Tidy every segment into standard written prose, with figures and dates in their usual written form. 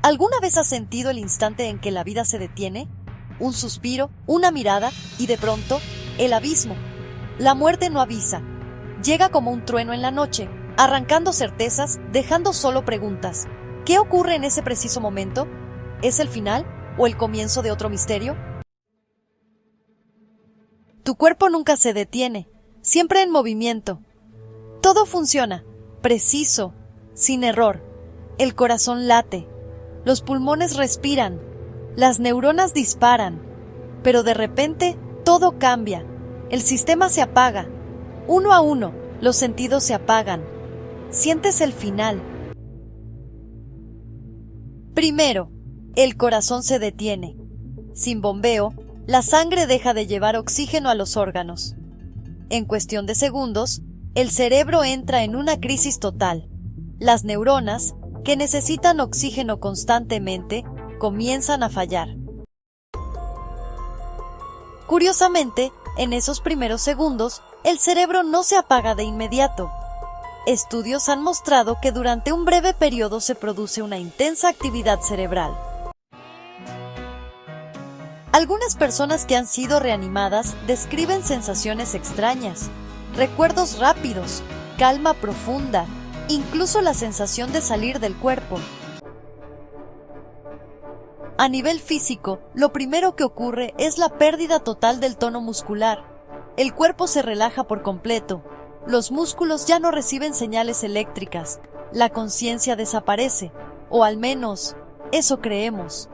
¿Alguna vez has sentido el instante en que la vida se detiene? Un suspiro, una mirada y de pronto, el abismo. La muerte no avisa. Llega como un trueno en la noche, arrancando certezas, dejando solo preguntas. ¿Qué ocurre en ese preciso momento? ¿Es el final o el comienzo de otro misterio? Tu cuerpo nunca se detiene, siempre en movimiento. Todo funciona, preciso, sin error. El corazón late, los pulmones respiran, las neuronas disparan, pero de repente todo cambia. El sistema se apaga. Uno a uno, los sentidos se apagan. Sientes el final. Primero, el corazón se detiene. Sin bombeo, la sangre deja de llevar oxígeno a los órganos. En cuestión de segundos, el cerebro entra en una crisis total. Las neuronas, que necesitan oxígeno constantemente, comienzan a fallar. Curiosamente, en esos primeros segundos, el cerebro no se apaga de inmediato. Estudios han mostrado que durante un breve periodo se produce una intensa actividad cerebral. Algunas personas que han sido reanimadas describen sensaciones extrañas, recuerdos rápidos, calma profunda, incluso la sensación de salir del cuerpo. A nivel físico, lo primero que ocurre es la pérdida total del tono muscular. El cuerpo se relaja por completo. Los músculos ya no reciben señales eléctricas. La conciencia desaparece, o al menos, eso creemos.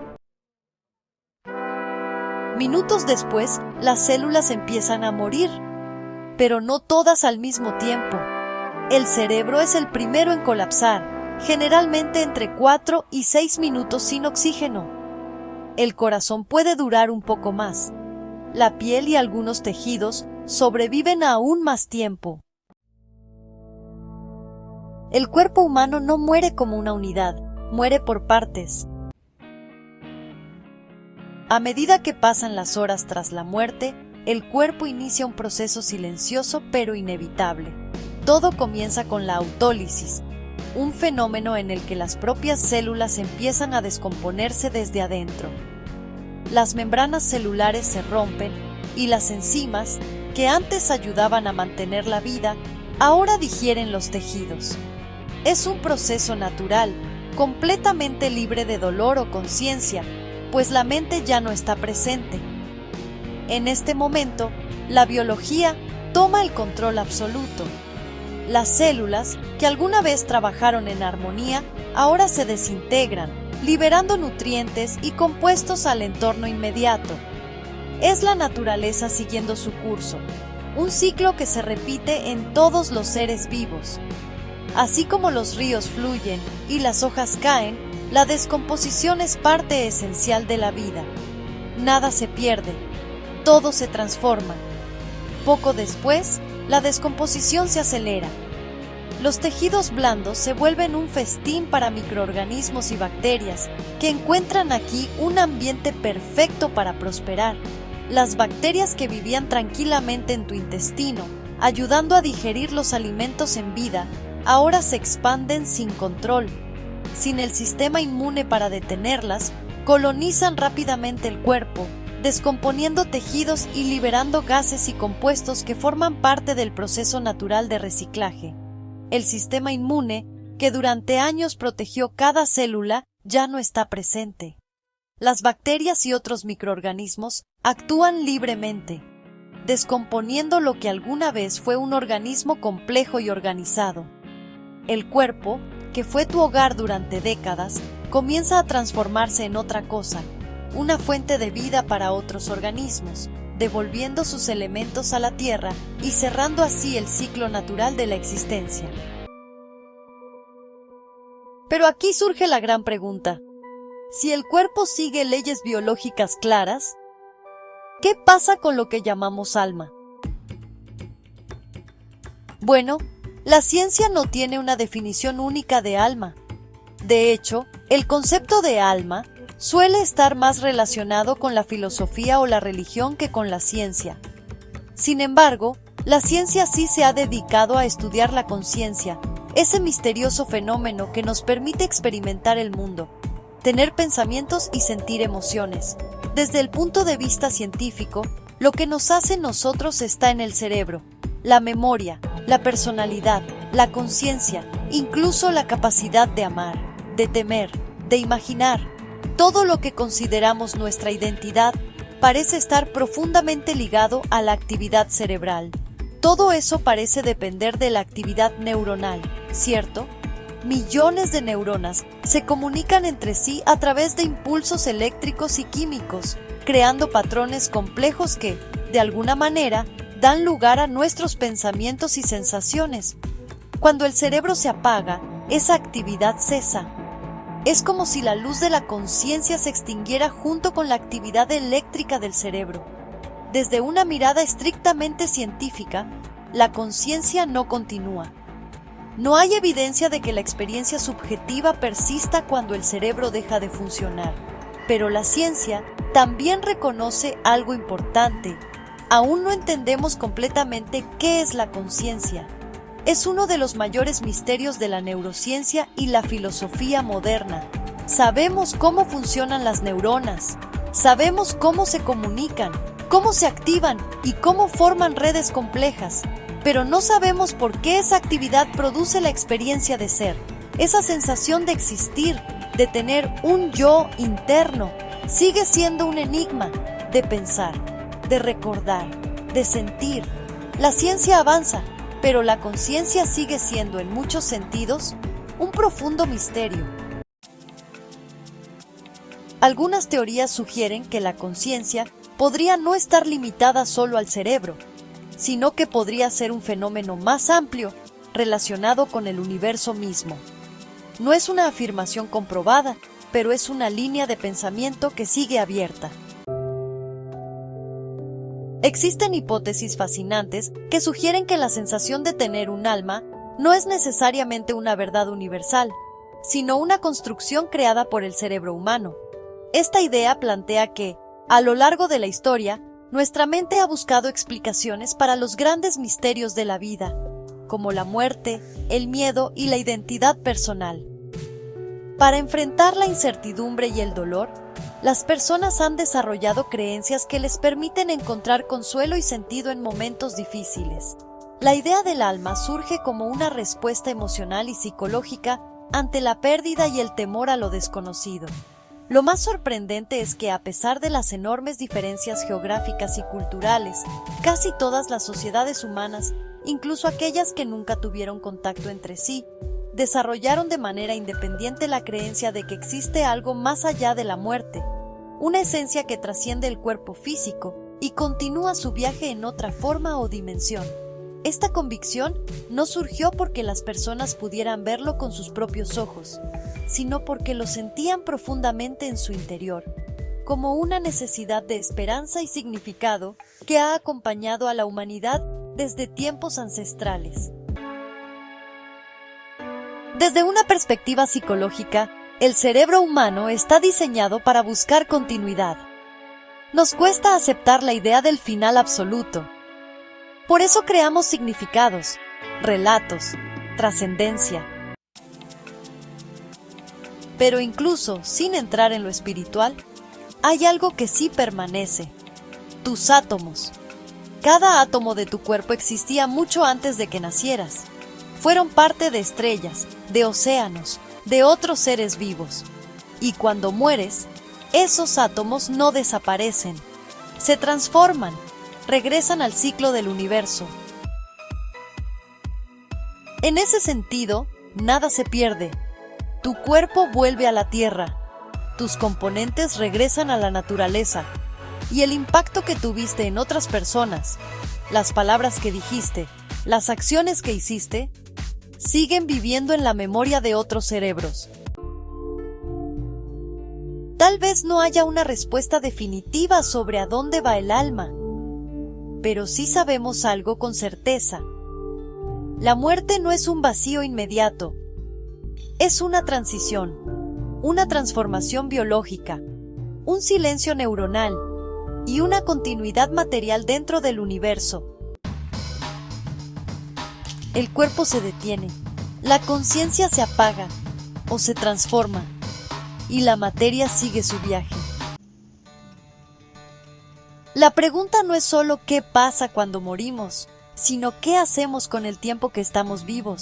Minutos después, las células empiezan a morir, pero no todas al mismo tiempo. El cerebro es el primero en colapsar, generalmente entre 4 y 6 minutos sin oxígeno. El corazón puede durar un poco más. La piel y algunos tejidos sobreviven aún más tiempo. El cuerpo humano no muere como una unidad, muere por partes. A medida que pasan las horas tras la muerte, el cuerpo inicia un proceso silencioso pero inevitable. Todo comienza con la autólisis, un fenómeno en el que las propias células empiezan a descomponerse desde adentro. Las membranas celulares se rompen y las enzimas, que antes ayudaban a mantener la vida, ahora digieren los tejidos. Es un proceso natural, completamente libre de dolor o conciencia, pues la mente ya no está presente. En este momento, la biología toma el control absoluto. Las células, que alguna vez trabajaron en armonía, ahora se desintegran, liberando nutrientes y compuestos al entorno inmediato. Es la naturaleza siguiendo su curso, un ciclo que se repite en todos los seres vivos. Así como los ríos fluyen y las hojas caen, la descomposición es parte esencial de la vida. Nada se pierde, todo se transforma. Poco después, la descomposición se acelera. Los tejidos blandos se vuelven un festín para microorganismos y bacterias, que encuentran aquí un ambiente perfecto para prosperar. Las bacterias que vivían tranquilamente en tu intestino, ayudando a digerir los alimentos en vida, ahora se expanden sin control. Sin el sistema inmune para detenerlas, colonizan rápidamente el cuerpo, descomponiendo tejidos y liberando gases y compuestos que forman parte del proceso natural de reciclaje. El sistema inmune, que durante años protegió cada célula, ya no está presente. Las bacterias y otros microorganismos actúan libremente, descomponiendo lo que alguna vez fue un organismo complejo y organizado. El cuerpo, que fue tu hogar durante décadas, comienza a transformarse en otra cosa, una fuente de vida para otros organismos, devolviendo sus elementos a la tierra y cerrando así el ciclo natural de la existencia. Pero aquí surge la gran pregunta. Si el cuerpo sigue leyes biológicas claras, ¿qué pasa con lo que llamamos alma? Bueno, la ciencia no tiene una definición única de alma. De hecho, el concepto de alma suele estar más relacionado con la filosofía o la religión que con la ciencia. Sin embargo, la ciencia sí se ha dedicado a estudiar la conciencia, ese misterioso fenómeno que nos permite experimentar el mundo. tener pensamientos y sentir emociones. Desde el punto de vista científico, lo que nos hace nosotros está en el cerebro, la memoria, la personalidad, la conciencia, incluso la capacidad de amar, de temer, de imaginar. Todo lo que consideramos nuestra identidad parece estar profundamente ligado a la actividad cerebral. Todo eso parece depender de la actividad neuronal, ¿cierto? Millones de neuronas se comunican entre sí a través de impulsos eléctricos y químicos, creando patrones complejos que, de alguna manera, dan lugar a nuestros pensamientos y sensaciones. Cuando el cerebro se apaga, esa actividad cesa. Es como si la luz de la conciencia se extinguiera junto con la actividad eléctrica del cerebro. Desde una mirada estrictamente científica, la conciencia no continúa. No hay evidencia de que la experiencia subjetiva persista cuando el cerebro deja de funcionar, pero la ciencia también reconoce algo importante. Aún no entendemos completamente qué es la conciencia. Es uno de los mayores misterios de la neurociencia y la filosofía moderna. Sabemos cómo funcionan las neuronas, sabemos cómo se comunican, cómo se activan y cómo forman redes complejas, pero no sabemos por qué esa actividad produce la experiencia de ser, esa sensación de existir, de tener un yo interno. Sigue siendo un enigma, de pensar, de recordar, de sentir. La ciencia avanza, pero la conciencia sigue siendo en muchos sentidos un profundo misterio. Algunas teorías sugieren que la conciencia podría no estar limitada solo al cerebro, sino que podría ser un fenómeno más amplio relacionado con el universo mismo. No es una afirmación comprobada, pero es una línea de pensamiento que sigue abierta. Existen hipótesis fascinantes que sugieren que la sensación de tener un alma no es necesariamente una verdad universal, sino una construcción creada por el cerebro humano. Esta idea plantea que, a lo largo de la historia, nuestra mente ha buscado explicaciones para los grandes misterios de la vida, como la muerte, el miedo y la identidad personal. Para enfrentar la incertidumbre y el dolor, las personas han desarrollado creencias que les permiten encontrar consuelo y sentido en momentos difíciles. La idea del alma surge como una respuesta emocional y psicológica ante la pérdida y el temor a lo desconocido. Lo más sorprendente es que, a pesar de las enormes diferencias geográficas y culturales, casi todas las sociedades humanas, incluso aquellas que nunca tuvieron contacto entre sí, desarrollaron de manera independiente la creencia de que existe algo más allá de la muerte, una esencia que trasciende el cuerpo físico y continúa su viaje en otra forma o dimensión. Esta convicción no surgió porque las personas pudieran verlo con sus propios ojos, sino porque lo sentían profundamente en su interior, como una necesidad de esperanza y significado que ha acompañado a la humanidad desde tiempos ancestrales. Desde una perspectiva psicológica, el cerebro humano está diseñado para buscar continuidad. Nos cuesta aceptar la idea del final absoluto. Por eso creamos significados, relatos, trascendencia. Pero incluso sin entrar en lo espiritual, hay algo que sí permanece: tus átomos. Cada átomo de tu cuerpo existía mucho antes de que nacieras. Fueron parte de estrellas, de océanos, de otros seres vivos. Y cuando mueres, esos átomos no desaparecen, se transforman, regresan al ciclo del universo. En ese sentido, nada se pierde. Tu cuerpo vuelve a la tierra, tus componentes regresan a la naturaleza, y el impacto que tuviste en otras personas, las palabras que dijiste, las acciones que hiciste, siguen viviendo en la memoria de otros cerebros. Tal vez no haya una respuesta definitiva sobre a dónde va el alma, pero sí sabemos algo con certeza. La muerte no es un vacío inmediato, es una transición, una transformación biológica, un silencio neuronal y una continuidad material dentro del universo. El cuerpo se detiene, la conciencia se apaga o se transforma, y la materia sigue su viaje. La pregunta no es solo qué pasa cuando morimos, sino qué hacemos con el tiempo que estamos vivos.